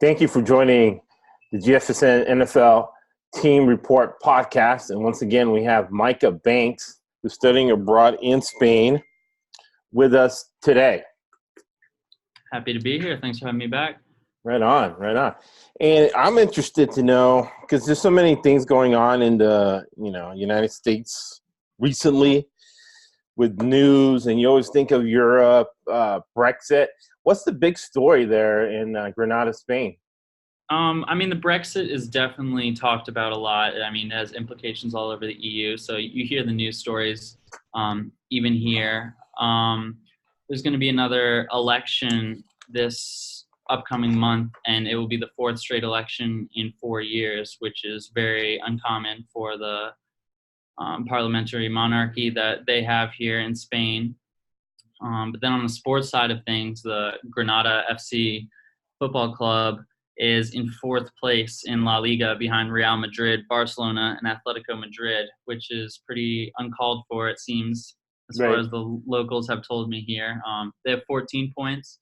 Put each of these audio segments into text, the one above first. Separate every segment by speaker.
Speaker 1: Thank you for joining the GFSN NFL Team Report podcast. And once again, we have Micah Banks, who's studying abroad in Spain, with us today.
Speaker 2: Happy to be here. Thanks for having me back.
Speaker 1: Right on. And I'm interested to know, because there's so many things going on in the United States recently with news, and you always think of Europe, Brexit. What's the big story there in Granada, Spain?
Speaker 2: The Brexit is definitely talked about a lot. It has implications all over the EU. So you hear the news stories, even here. There's going to be another election this upcoming month, and it will be the fourth straight election in 4 years, which is very uncommon for the parliamentary monarchy that they have here in Spain. But then on the sports side of things, the Granada FC football club is in fourth place in La Liga behind Real Madrid, Barcelona, and Atletico Madrid, which is pretty uncalled for, it seems, as far as the locals have told me here. They have 14 points,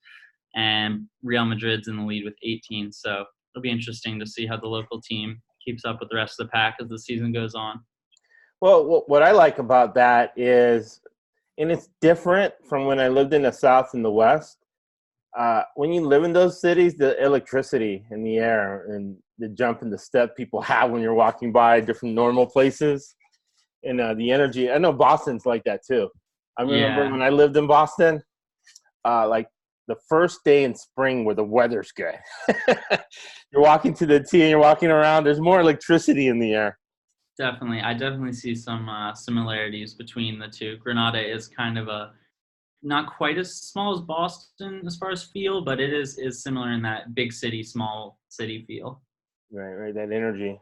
Speaker 2: and Real Madrid's in the lead with 18. So it'll be interesting to see how the local team keeps up with the rest of the pack as the season goes on.
Speaker 1: Well, what I like about that is, and it's different from when I lived in the South and the West. When you live in those cities, the electricity in the air and the jump in the step people have when you're walking by different normal places, and the energy. I know Boston's like that too. I remember when I lived in Boston, like the first day in spring where the weather's good. You're walking to the T and you're walking around. There's more electricity in the air.
Speaker 2: Definitely. I definitely see some similarities between the two. Granada is kind of not quite as small as Boston as far as feel, but it is similar in that big city, small city feel.
Speaker 1: Right. That energy.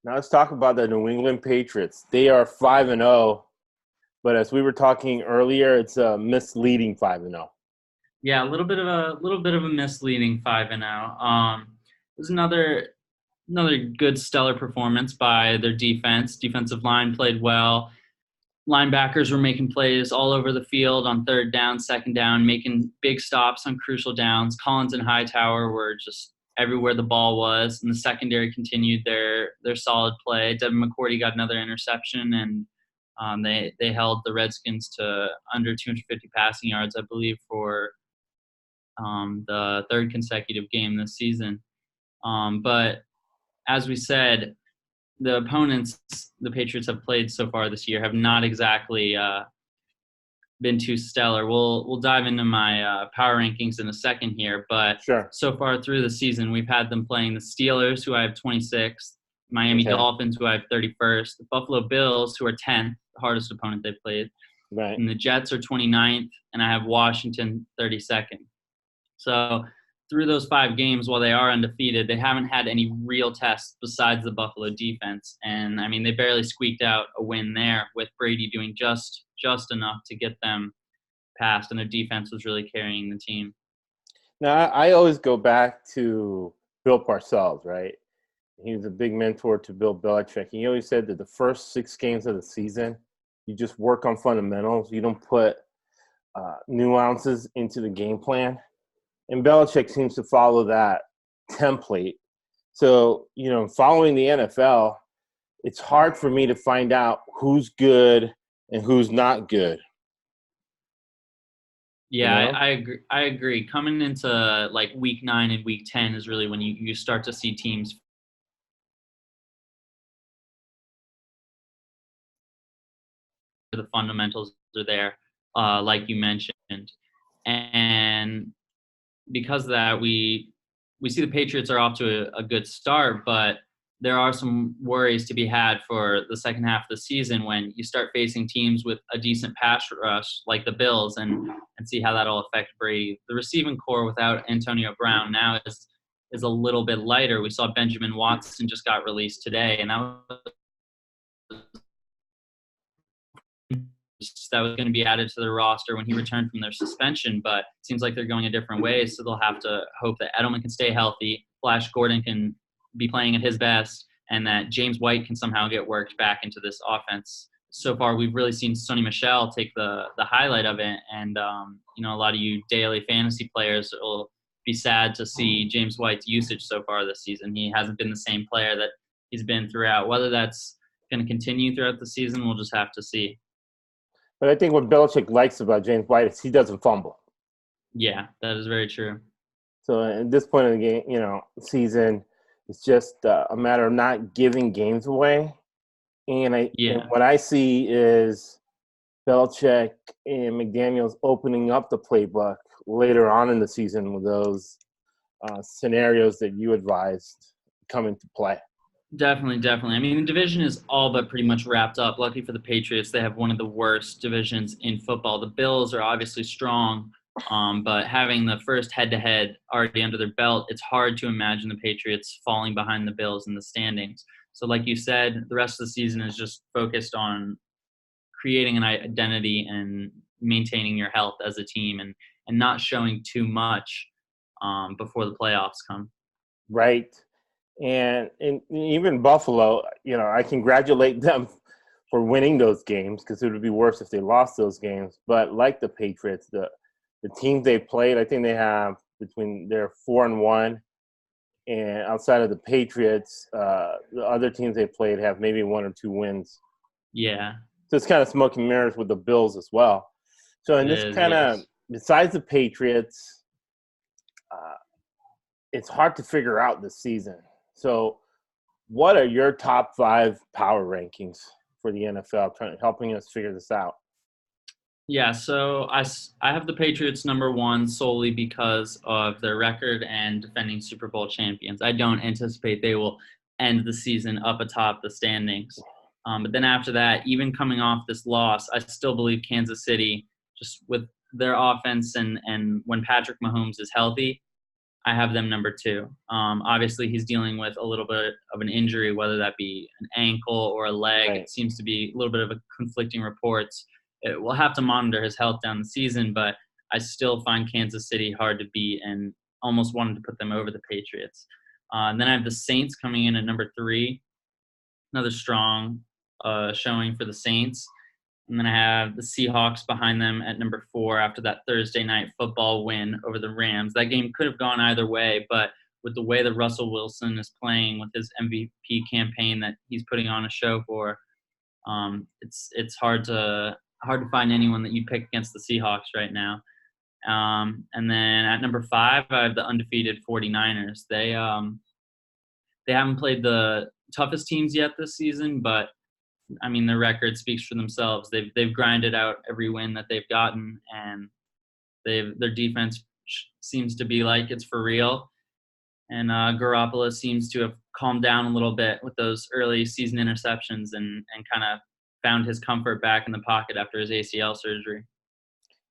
Speaker 1: Now let's talk about the New England Patriots. They are 5-0, but as we were talking earlier, it's a misleading 5-0.
Speaker 2: Yeah, a little bit of a misleading 5-0. It was another good stellar performance by their defense. Defensive line played well. Linebackers were making plays all over the field on third down, second down, making big stops on crucial downs. Collins and Hightower were just everywhere the ball was, and the secondary continued their solid play. Devin McCourty got another interception, and they held the Redskins to under 250 passing yards, I believe, for the third consecutive game this season. But as we said, the opponents the Patriots have played so far this year have not exactly been too stellar. We'll dive into my power rankings in a second here, but
Speaker 1: Sure.
Speaker 2: So far through the season, we've had them playing the Steelers, who I have 26th, Miami Dolphins, who I have 31st, the Buffalo Bills, who are 10th, the hardest opponent they've played,
Speaker 1: Right.
Speaker 2: and the Jets are 29th, and I have Washington 32nd. So through those 5 games, while they are undefeated, they haven't had any real tests besides the Buffalo defense. And, they barely squeaked out a win there with Brady doing just enough to get them past, and their defense was really carrying the team.
Speaker 1: Now, I always go back to Bill Parcells, right? He was a big mentor to Bill Belichick. He always said that the first 6 games of the season, you just work on fundamentals. You don't put nuances into the game plan. And Belichick seems to follow that template. So, following the NFL, it's hard for me to find out who's good and who's not good.
Speaker 2: Yeah, I agree. Coming into like week 9 and week 10 is really when you start to see teams the fundamentals are there, like you mentioned. And because of that, we see the Patriots are off to a good start, but there are some worries to be had for the second half of the season when you start facing teams with a decent pass rush like the Bills and see how that'll affect Brady. The receiving core without Antonio Brown now is a little bit lighter. We saw Benjamin Watson just got released today, and that was going to be added to their roster when he returned from their suspension, but it seems like they're going a different way, so they'll have to hope that Edelman can stay healthy, Flash Gordon can be playing at his best, and that James White can somehow get worked back into this offense. So far, we've really seen Sony Michel take the highlight of it, and a lot of you daily fantasy players will be sad to see James White's usage so far this season. He hasn't been the same player that he's been throughout. Whether that's going to continue throughout the season, we'll just have to see.
Speaker 1: But I think what Belichick likes about James White is he doesn't fumble.
Speaker 2: Yeah, that is very true.
Speaker 1: So at this point in the game, season, it's just a matter of not giving games away. And what I see is Belichick and McDaniels opening up the playbook later on in the season with those scenarios that you advised come into play.
Speaker 2: Definitely. I mean, the division is all but pretty much wrapped up. Lucky for the Patriots, they have one of the worst divisions in football. The Bills are obviously strong, but having the first head-to-head already under their belt, it's hard to imagine the Patriots falling behind the Bills in the standings. So like you said, the rest of the season is just focused on creating an identity and maintaining your health as a team and not showing too much before the playoffs come.
Speaker 1: Right. And even Buffalo, I congratulate them for winning those games because it would be worse if they lost those games. But like the Patriots, the teams they played, I think they have they're 4-1, and outside of the Patriots, the other teams they played have maybe 1 or 2 wins.
Speaker 2: Yeah.
Speaker 1: So it's kind of smoke and mirrors with the Bills as well. So in this kind of, besides the Patriots, it's hard to figure out this season. So what are your top 5 power rankings for the NFL, helping us figure this out?
Speaker 2: Yeah, so I have the Patriots number 1 solely because of their record and defending Super Bowl champions. I don't anticipate they will end the season up atop the standings. But then after that, even coming off this loss, I still believe Kansas City, just with their offense and when Patrick Mahomes is healthy, I have them number 2. Obviously, he's dealing with a little bit of an injury, whether that be an ankle or a leg.
Speaker 1: Right.
Speaker 2: It seems to be a little bit of a conflicting reports. We'll have to monitor his health down the season, but I still find Kansas City hard to beat and almost wanted to put them over the Patriots. And then I have the Saints coming in at number 3, another strong showing for the Saints. And then I have the Seahawks behind them at number 4 after that Thursday night football win over the Rams. That game could have gone either way, but with the way that Russell Wilson is playing with his MVP campaign that he's putting on a show for, it's hard to find anyone that you pick against the Seahawks right now. And then at number 5, I have the undefeated 49ers. They haven't played the toughest teams yet this season, but I mean, their record speaks for themselves. They've grinded out every win that they've gotten, and their defense seems to be like it's for real. And Garoppolo seems to have calmed down a little bit with those early season interceptions and kind of found his comfort back in the pocket after his ACL surgery.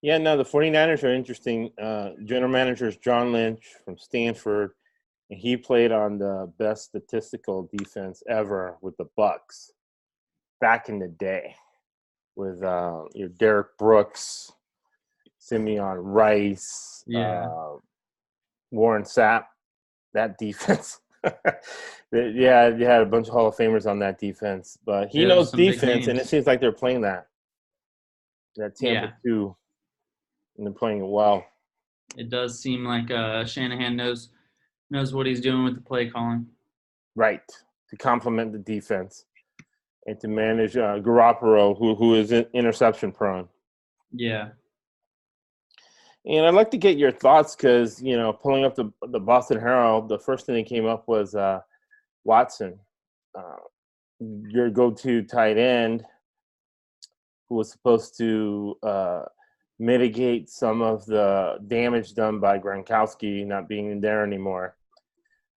Speaker 1: Yeah, no, the 49ers are interesting. General manager is John Lynch from Stanford, and he played on the best statistical defense ever with the Bucks back in the day with your Derek Brooks, Simeon Rice, Warren Sapp, that defense. Yeah, you had a bunch of Hall of Famers on that defense. But he knows defense, and it seems like they're playing that Tampa 2, and they're playing it well.
Speaker 2: It does seem like Shanahan knows what he's doing with the play calling.
Speaker 1: Right, to complement the defense. And to manage Garoppolo, who is interception prone.
Speaker 2: Yeah.
Speaker 1: And I'd like to get your thoughts because, pulling up the Boston Herald, the first thing that came up was Watson, your go-to tight end, who was supposed to mitigate some of the damage done by Gronkowski not being there anymore.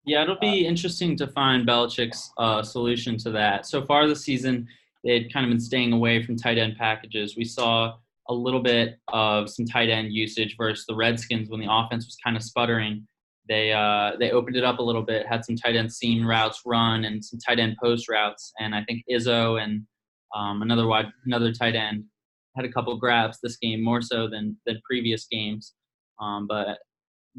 Speaker 2: Yeah, it'll be interesting to find Belichick's solution to that. So far this season, they'd kind of been staying away from tight end packages. We saw a little bit of some tight end usage versus the Redskins when the offense was kind of sputtering. They opened it up a little bit, had some tight end seam routes run and some tight end post routes. And I think Izzo and another tight end had a couple grabs this game, more so than previous games. But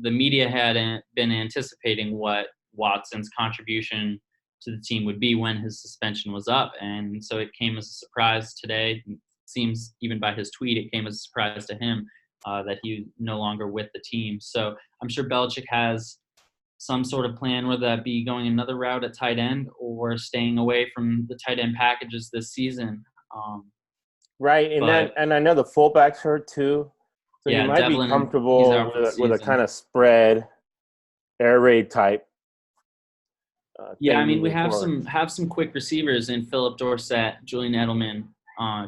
Speaker 2: the media hadn't been anticipating what Watson's contribution to the team would be when his suspension was up. And so it came as a surprise today. It seems even by his tweet, it came as a surprise to him that he's no longer with the team. So I'm sure Belichick has some sort of plan, whether that be going another route at tight end or staying away from the tight end packages this season.
Speaker 1: Right, and I know the fullback's hurt too, so you might be
Speaker 2: Devlin, he's
Speaker 1: comfortable
Speaker 2: out for the
Speaker 1: with a
Speaker 2: season.
Speaker 1: kind of spread air raid type.
Speaker 2: Yeah, I mean, we
Speaker 1: moving
Speaker 2: have
Speaker 1: forward.
Speaker 2: some quick receivers in Phillip Dorsett, Julian Edelman,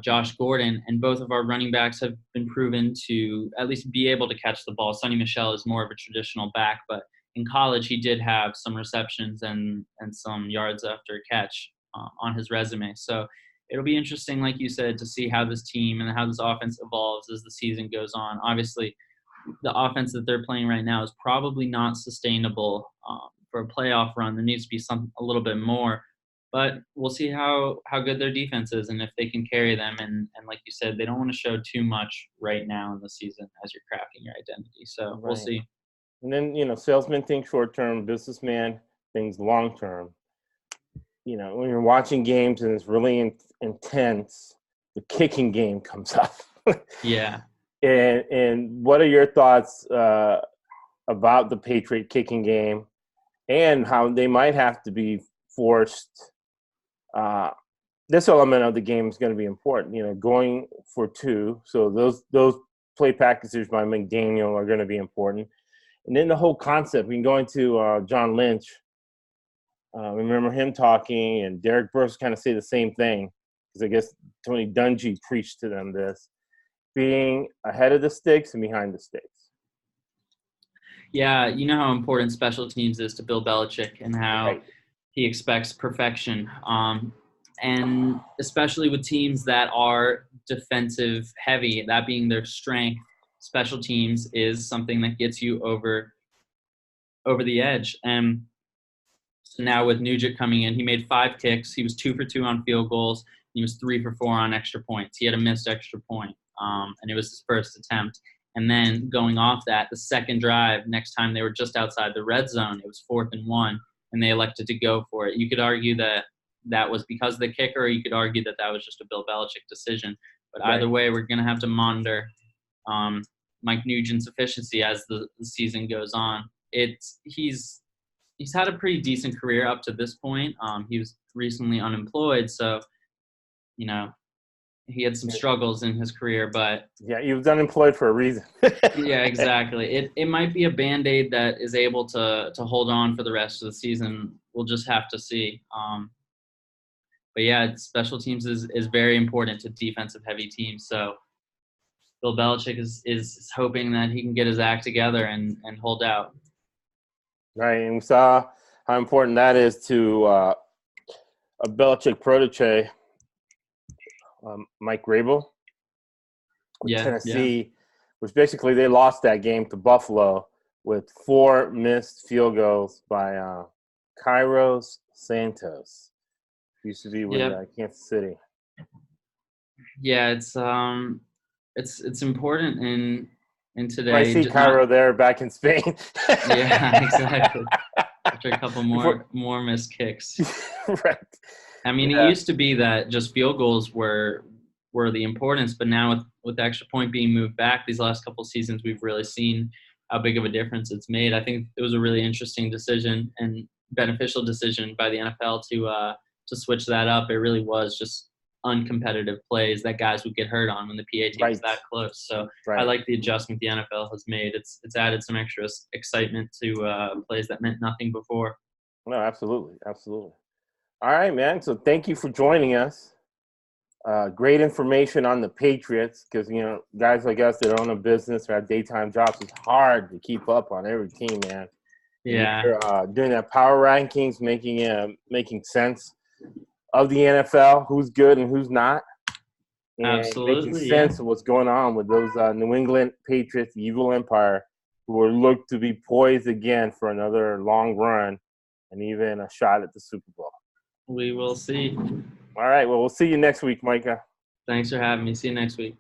Speaker 2: Josh Gordon, and both of our running backs have been proven to at least be able to catch the ball. Sonny Michel is more of a traditional back, but in college he did have some receptions and some yards after catch on his resume. So it'll be interesting, like you said, to see how this team and how this offense evolves as the season goes on. Obviously, the offense that they're playing right now is probably not sustainable for a playoff run. There needs to be a little bit more, but we'll see how good their defense is and if they can carry them. And like you said, they don't want to show too much right now in the season as you're crafting your identity. So we'll
Speaker 1: Right.
Speaker 2: see.
Speaker 1: And then, salesmen think short term, businessman thinks long term. When you're watching games and it's really intense, the kicking game comes up.
Speaker 2: Yeah.
Speaker 1: And what are your thoughts about the Patriot kicking game and how they might have to be forced? This element of the game is going to be important. Going for two. So those play packages by McDaniel are going to be important. And then the whole concept. We can go into John Lynch. Remember him talking, and Derek Burks kind of say the same thing, because I guess Tony Dungy preached to them this, being ahead of the sticks and behind the sticks.
Speaker 2: Yeah, you know how important special teams is to Bill Belichick and how he expects perfection. And especially with teams that are defensive heavy, that being their strength, special teams is something that gets you over the edge. And so now with Nugent coming in, he made 5 kicks. He was 2 for 2 on field goals. He was 3 for 4 on extra points. He had a missed extra point, and it was his first attempt. And then going off that, the second drive, next time they were just outside the red zone, it was 4th and 1, and they elected to go for it. You could argue that was because of the kicker, or you could argue that was just a Bill Belichick decision. But either way, we're going to have to monitor Mike Nugent's efficiency as the season goes on. He's had a pretty decent career up to this point. He was recently unemployed, so he had some struggles in his career, but
Speaker 1: yeah, he was unemployed for a reason.
Speaker 2: Yeah, exactly. It might be a Band-Aid that is able to hold on for the rest of the season. We'll just have to see. But yeah, special teams is very important to defensive heavy teams. So Bill Belichick is hoping that he can get his act together and hold out.
Speaker 1: Right, and we saw how important that is to a Belichick protege, Mike Rabel, with Tennessee, which basically they lost that game to Buffalo with 4 missed field goals by Kairos Santos. Used to be with Kansas City.
Speaker 2: Yeah, it's important in today.
Speaker 1: I see Cairo there back in Spain.
Speaker 2: Yeah, exactly. After a couple more missed kicks.
Speaker 1: Right.
Speaker 2: I mean, it used to be that just field goals were the importance, but now with the extra point being moved back these last couple seasons, we've really seen how big of a difference it's made. I think it was a really interesting decision and beneficial decision by the NFL to switch that up. It really was just uncompetitive plays that guys would get hurt on when the PAT was that close. So I like the adjustment the NFL has made. It's added some extra excitement to plays that meant nothing before.
Speaker 1: No, absolutely. Absolutely. All right, man. So thank you for joining us. Great information on the Patriots, because, guys like us that own a business or have daytime jobs, it's hard to keep up on every team, man.
Speaker 2: Yeah.
Speaker 1: Doing that power rankings, making sense of the NFL, who's good and who's not. And
Speaker 2: absolutely,
Speaker 1: making sense of what's going on with those New England Patriots, the evil empire, who are looked to be poised again for another long run and even a shot at the Super Bowl.
Speaker 2: We will see.
Speaker 1: All right. Well, we'll see you next week, Micah.
Speaker 2: Thanks for having me. See you next week.